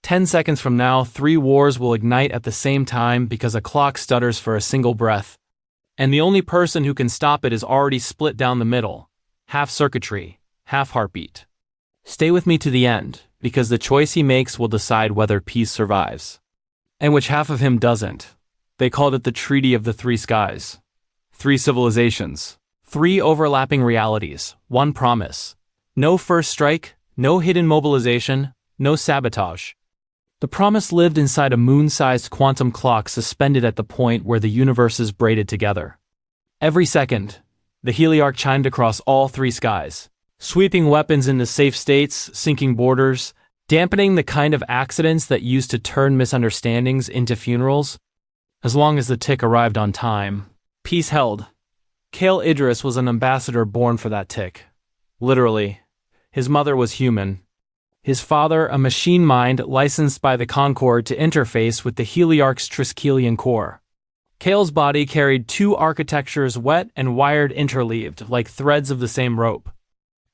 10 seconds from now, 3 wars will ignite at the same time because a clock stutters for a single breath. And the only person who can stop it is already split down the middle. Half circuitry, half heartbeat. Stay with me to the end, because the choice he makes will decide whether peace survives. And which half of him doesn't. They called it the Treaty of the Three Skies. 3 civilizations. 3 overlapping realities. 1 promise. No first strike, no hidden mobilization, no sabotage. The promise lived inside a moon-sized quantum clock suspended at the point where the universes braided together. Every second, the heliarch chimed across all 3 skies, sweeping weapons into safe states, sinking borders, dampening the kind of accidents that used to turn misunderstandings into funerals. As long as the tick arrived on time, peace held. Kael Idris was an ambassador born for that tick. Literally. His mother was human. His father, a machine mind licensed by the Concord to interface with the heliarch's Triskelion core. Kael's body carried 2 architectures wet and wired interleaved, like threads of the same rope.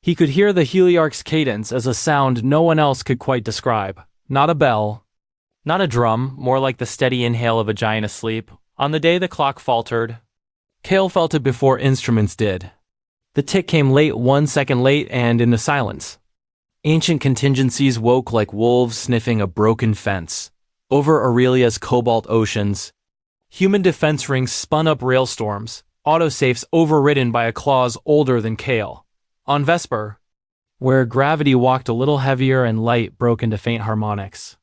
He could hear the heliarch's cadence as a sound no one else could quite describe. Not a bell. Not a drum, more like the steady inhale of a giant asleep. On the day the clock faltered, Kael felt it before instruments did. The tick came late, 1 second late, and in the silence. Ancient contingencies woke like wolves sniffing a broken fence. Over Aurelia's cobalt oceans, human defense rings spun up railstorms, autosafes overridden by a clause older than Kael. On Vesper, where gravity walked a little heavier and light broke into faint harmonics.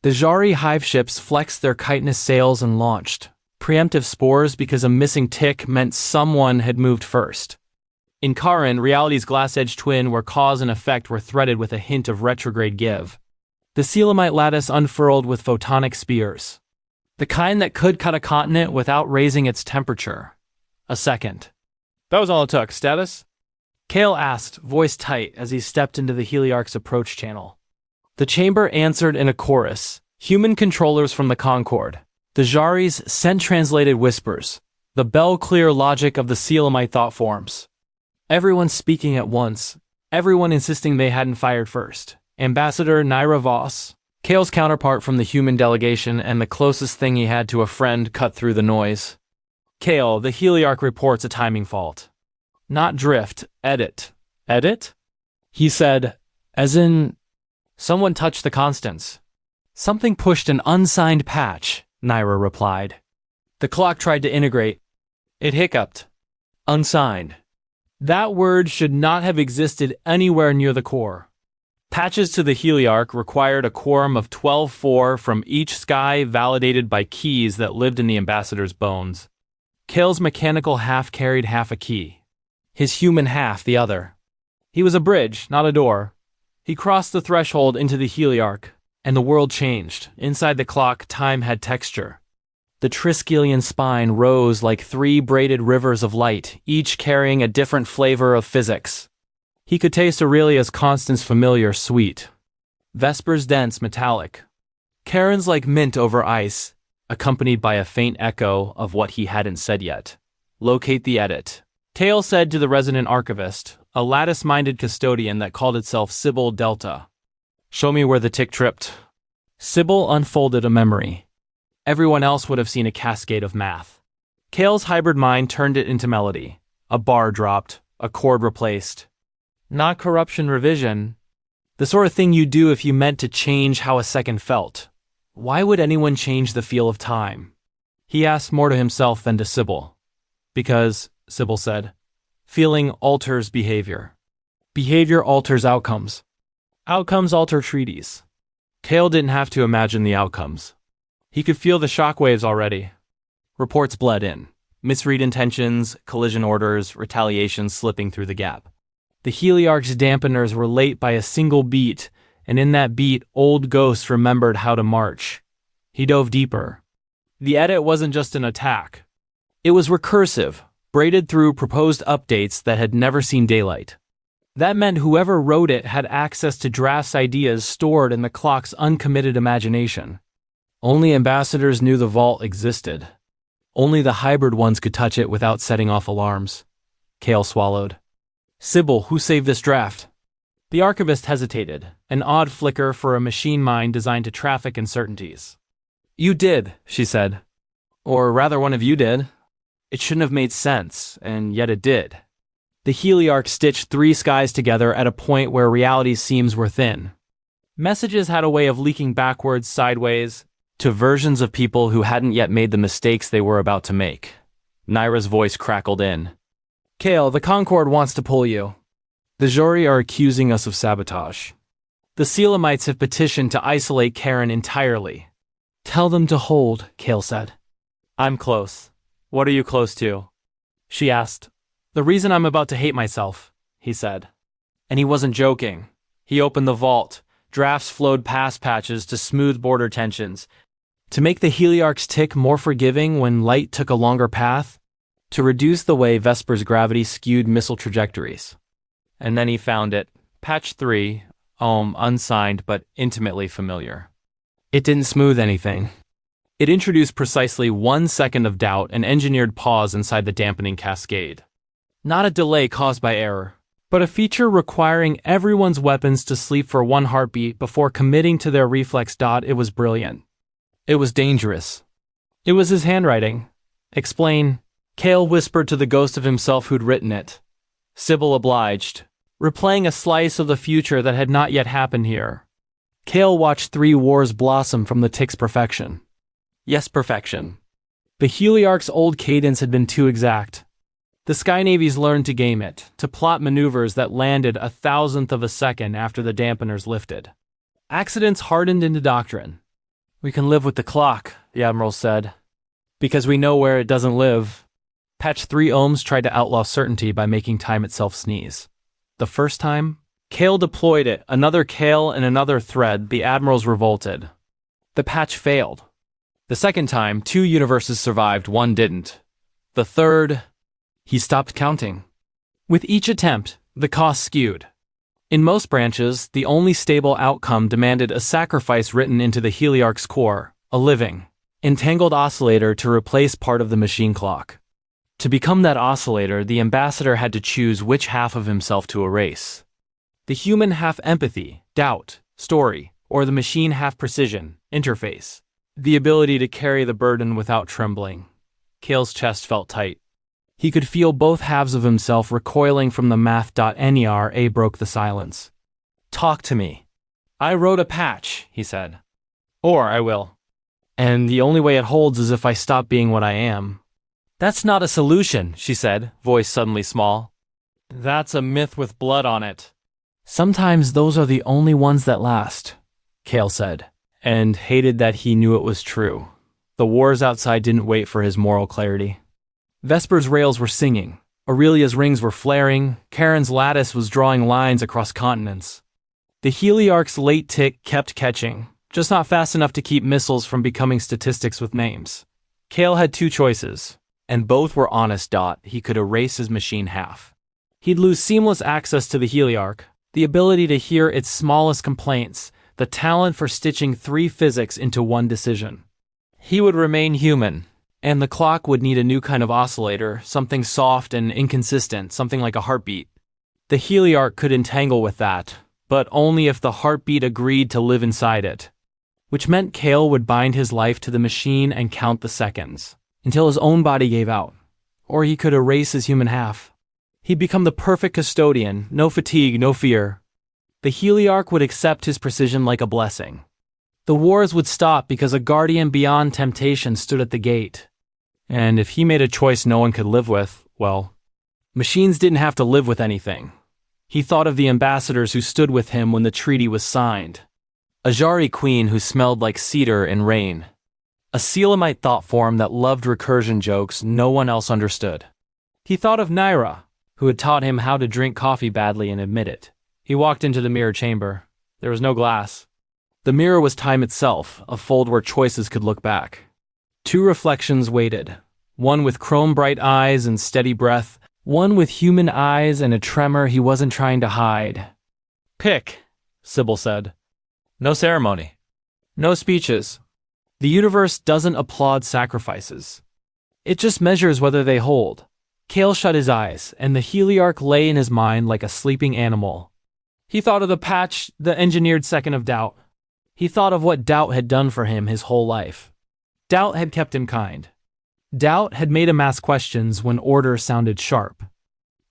The Jari hive ships flexed their chitinous sails and launched preemptive spores because a missing tick meant someone had moved first. In Karin, reality's glass-edged twin where cause and effect were threaded with a hint of retrograde give. The Selamite lattice unfurled with photonic spears. The kind that could cut a continent without raising its temperature. A second. That was all it took. Status? Kael asked, voice tight, as he stepped into the heliarch's approach channel. The chamber answered in a chorus. Human controllers from the Concord. The Jari's scent-translated whispers. The bell-clear logic of the Selamite thought forms. Everyone speaking at once, everyone insisting they hadn't fired first. Ambassador Naira Voss, Kael's counterpart from the human delegation and the closest thing he had to a friend, cut through the noise. Kael, the heliarch reports a timing fault. Not drift, edit. Edit? He said, as in, someone touched the constants. Something pushed an unsigned patch, Naira replied. The clock tried to integrate. It hiccuped. Unsigned. That word should not have existed anywhere near the core. Patches to the heliarch required a quorum of 12-4 from each sky validated by keys that lived in the ambassador's bones. Kael's mechanical half carried half a key. His human half the other. He was a bridge, not a door. He crossed the threshold into the heliarch, and the world changed. Inside the clock, time had texture. The Triskelion spine rose like 3 braided rivers of light, each carrying a different flavor of physics. He could taste Aurelia's constant's familiar sweet. Vesper's dense metallic. Karen's like mint over ice, accompanied by a faint echo of what he hadn't said yet. Locate the edit. Kael said to the resident archivist, a lattice-minded custodian that called itself Sybil Delta. Show me where the tick tripped. Sybil unfolded a memory. Everyone else would have seen a cascade of math. Kael's hybrid mind turned it into melody. A bar dropped, a chord replaced. Not corruption revision. The sort of thing you do if you meant to change how a second felt. Why would anyone change the feel of time? He asked more to himself than to Sybil. Because, Sybil said, feeling alters behavior. Behavior alters outcomes. Outcomes alter treaties. Kael didn't have to imagine the outcomes. He could feel the shockwaves already. Reports bled in. Misread intentions, collision orders, retaliations slipping through the gap. The heliarch's dampeners were late by a single beat, and in that beat, old ghosts remembered how to march. He dove deeper. The edit wasn't just an attack. It was recursive, braided through proposed updates that had never seen daylight. That meant whoever wrote it had access to drafts ideas stored in the clock's uncommitted imagination. Only ambassadors knew the vault existed. Only the hybrid ones could touch it without setting off alarms. Kael swallowed. Sybil, who saved this draft? The archivist hesitated, an odd flicker for a machine mind designed to traffic uncertainties. "You did," she said. "Or rather, one of you did. It shouldn't have made sense, and yet it did." The heliarch stitched three skies together at a point where reality's seams were thin. Messages had a way of leaking backwards, sideways, to versions of people who hadn't yet made the mistakes they were about to make. Naira's voice crackled in. "Kael, the Concord wants to pull you. The Jori are accusing us of sabotage. The Selamites have petitioned to isolate Karen entirely." "Tell them to hold," Kael said. "I'm close. What are you close to?" she asked. "The reason I'm about to hate myself," he said. And he wasn't joking. He opened the vault. Drafts flowed past patches to smooth border tensions. To make the heliarch's tick more forgiving when light took a longer path. To reduce the way Vesper's gravity skewed missile trajectories. And then he found it. Patch 3, unsigned but intimately familiar. It didn't smooth anything. It introduced precisely 1 second of doubt and engineered pause inside the dampening cascade. Not a delay caused by error, but a feature requiring everyone's weapons to sleep for 1 heartbeat before committing to their reflex. It was brilliant. It was dangerous. It was his handwriting. "Explain," Kael whispered to the ghost of himself who'd written it. Sybil obliged, replaying a slice of the future that had not yet happened here. Kael watched 3 wars blossom from the tick's perfection. Yes, perfection. The heliarch's old cadence had been too exact. The Sky Navies learned to game it, to plot maneuvers that landed 1,000th of a second after the dampeners lifted. Accidents hardened into doctrine. "We can live with the clock," the Admiral said. "Because we know where it doesn't live." Patch 3 ohms tried to outlaw certainty by making time itself sneeze. The first time, Kael deployed it, another Kael and another thread. The Admirals revolted. The patch failed. The second time, 2 universes survived, 1 didn't. The third, he stopped counting. With each attempt, the cost skewed. In most branches, the only stable outcome demanded a sacrifice written into the heliarch's core, a living, entangled oscillator to replace part of the machine clock. To become that oscillator, the ambassador had to choose which half of himself to erase. The human half empathy, doubt, story, or the machine half precision, interface. The ability to carry the burden without trembling. Kael's chest felt tight. He could feel both halves of himself recoiling from the math.ner. Broke the silence. "Talk to me." "I wrote a patch," he said. "Or I will. And the only way it holds is if I stop being what I am." "That's not a solution," she said, voice suddenly small. "That's a myth with blood on it." "Sometimes those are the only ones that last," Kael said, and hated that he knew it was true. The wars outside didn't wait for his moral clarity. Vesper's rails were singing, Aurelia's rings were flaring, Karen's lattice was drawing lines across continents. The heliarch's late tick kept catching, just not fast enough to keep missiles from becoming statistics with names. Kael had 2 choices. And both were honest. He could erase his machine half. He'd lose seamless access to the heliarch, the ability to hear its smallest complaints, the talent for stitching 3 physics into 1 decision. He would remain human, and the clock would need a new kind of oscillator, something soft and inconsistent, something like a heartbeat. The heliarch could entangle with that, but only if the heartbeat agreed to live inside it. Which meant Kael would bind his life to the machine and count the seconds. Until his own body gave out, or he could erase his human half. He'd become the perfect custodian, no fatigue, no fear. The heliarch would accept his precision like a blessing. The wars would stop because a guardian beyond temptation stood at the gate. And if he made a choice no one could live with, well, machines didn't have to live with anything. He thought of the ambassadors who stood with him when the treaty was signed. A Jari queen who smelled like cedar and rain. A Selamite thought form that loved recursion jokes no one else understood. He thought of Naira, who had taught him how to drink coffee badly and admit it. He walked into the mirror chamber. There was no glass. The mirror was time itself, a fold where choices could look back. 2 reflections waited, one with chrome-bright eyes and steady breath, one with human eyes and a tremor he wasn't trying to hide. "Pick," Sybil said. "No ceremony. No speeches. The universe doesn't applaud sacrifices. It just measures whether they hold." Kael shut his eyes, and the heliarch lay in his mind like a sleeping animal. He thought of the patch, the engineered second of doubt. He thought of what doubt had done for him his whole life. Doubt had kept him kind. Doubt had made him ask questions when order sounded sharp.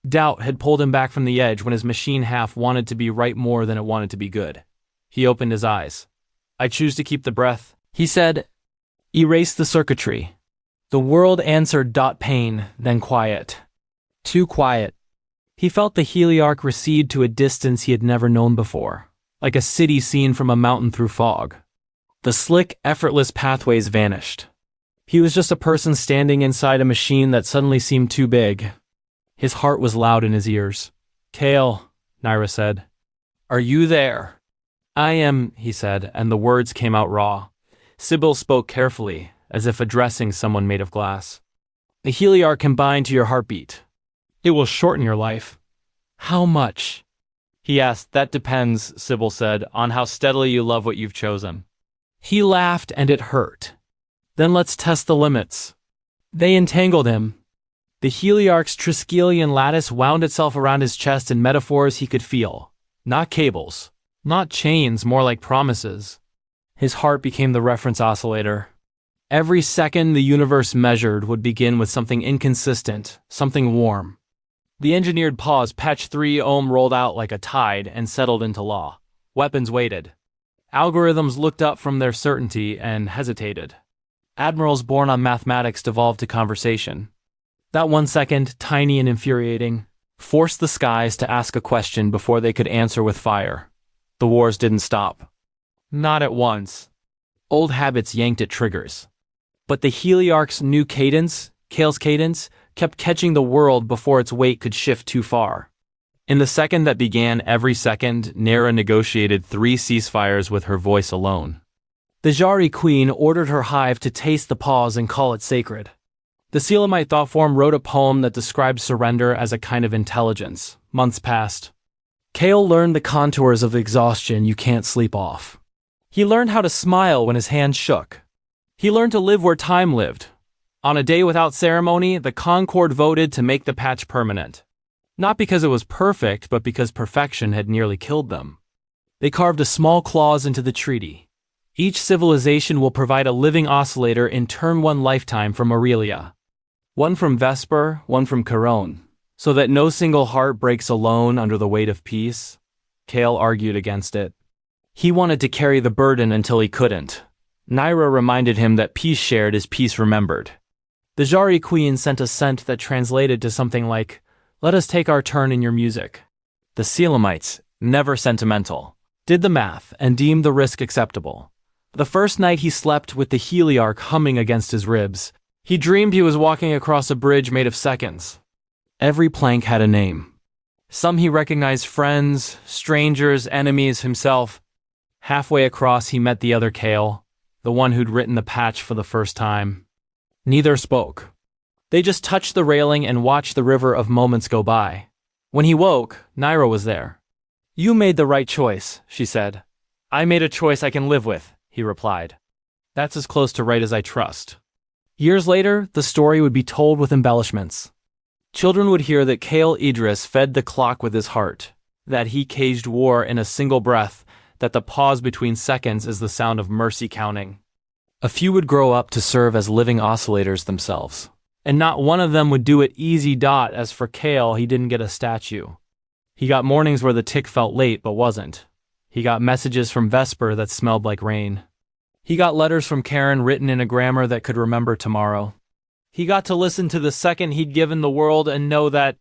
Doubt had pulled him back from the edge when his machine half wanted to be right more than it wanted to be good. He opened his eyes. "I choose to keep the breath," he said. "Erase the circuitry." The world answered pain, then quiet. Too quiet. He felt the heliarch recede to a distance he had never known before, like a city seen from a mountain through fog. The slick, effortless pathways vanished. He was just a person standing inside a machine that suddenly seemed too big. His heart was loud in his ears. "Kael," Naira said. "Are you there?" "I am," he said, and the words came out raw. Sybil spoke carefully, as if addressing someone made of glass. "The heliarch can bind to your heartbeat. It will shorten your life." "How much?" he asked. "That depends," Sybil said, "on how steadily you love what you've chosen." He laughed, and it hurt. "Then let's test the limits." They entangled him. The heliarch's Triskelion lattice wound itself around his chest in metaphors he could feel. Not cables. Not chains, more like promises. His heart became the reference oscillator. Every second the universe measured would begin with something inconsistent, something warm. The engineered pause, patch 3 ohm rolled out like a tide and settled into law. Weapons waited. Algorithms looked up from their certainty and hesitated. Admirals born on mathematics devolved to conversation. That 1 second, tiny and infuriating, forced the skies to ask a question before they could answer with fire. The wars didn't stop. Not at once. Old habits yanked at triggers. But the heliarch's new cadence, Kael's cadence, kept catching the world before its weight could shift too far. In the second that began every second, Naira negotiated 3 ceasefires with her voice alone. The Jari queen ordered her hive to taste the pause and call it sacred. The Selamite thought form wrote a poem that described surrender as a kind of intelligence. Months passed. Kael learned the contours of exhaustion you can't sleep off. He learned how to smile when his hands shook. He learned to live where time lived. On a day without ceremony, the Concord voted to make the patch permanent. Not because it was perfect, but because perfection had nearly killed them. They carved a small clause into the treaty. Each civilization will provide a living oscillator in turn 1 lifetime from Aurelia. One from Vesper, one from Caron, so that no single heart breaks alone under the weight of peace. Kael argued against it. He wanted to carry the burden until he couldn't. Naira reminded him that peace shared is peace remembered. The Jari queen sent a scent that translated to something like, "Let us take our turn in your music." The Selamites, never sentimental, did the math and deemed the risk acceptable. The first night he slept with the heliarch humming against his ribs, he dreamed he was walking across a bridge made of seconds. Every plank had a name. Some he recognized friends, strangers, enemies, himself. Halfway across he met the other Kael, the one who'd written the patch for the first time. Neither spoke. They just touched the railing and watched the river of moments go by. When he woke, Naira was there. "You made the right choice," she said. "I made a choice I can live with," he replied. "That's as close to right as I trust." Years later, the story would be told with embellishments. Children would hear that Kael Idris fed the clock with his heart, that he caged war in a single breath, that the pause between seconds is the sound of mercy counting. A few would grow up to serve as living oscillators themselves. And not one of them would do it easy. As for Kael, he didn't get a statue. He got mornings where the tick felt late but wasn't. He got messages from Vesper that smelled like rain. He got letters from Karen written in a grammar that could remember tomorrow. He got to listen to the second he'd given the world and know that,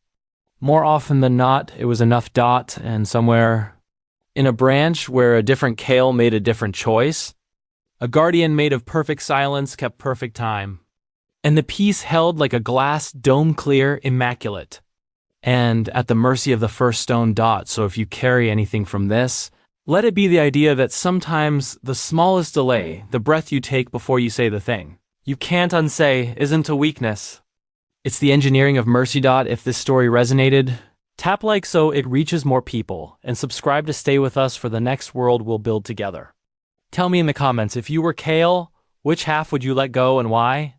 more often than not, it was enough. And somewhere in a branch where a different Kael made a different choice, a guardian made of perfect silence kept perfect time. And the peace held like a glass, dome clear, immaculate. And at the mercy of the first stone. So if you carry anything from this, let it be the idea that sometimes the smallest delay, the breath you take before you say the thing you can't unsay, isn't a weakness. It's the engineering of mercy. If this story resonated, tap like so it reaches more people, and subscribe to stay with us for the next world we'll build together. Tell me in the comments, if you were Kael, which half would you let go and why?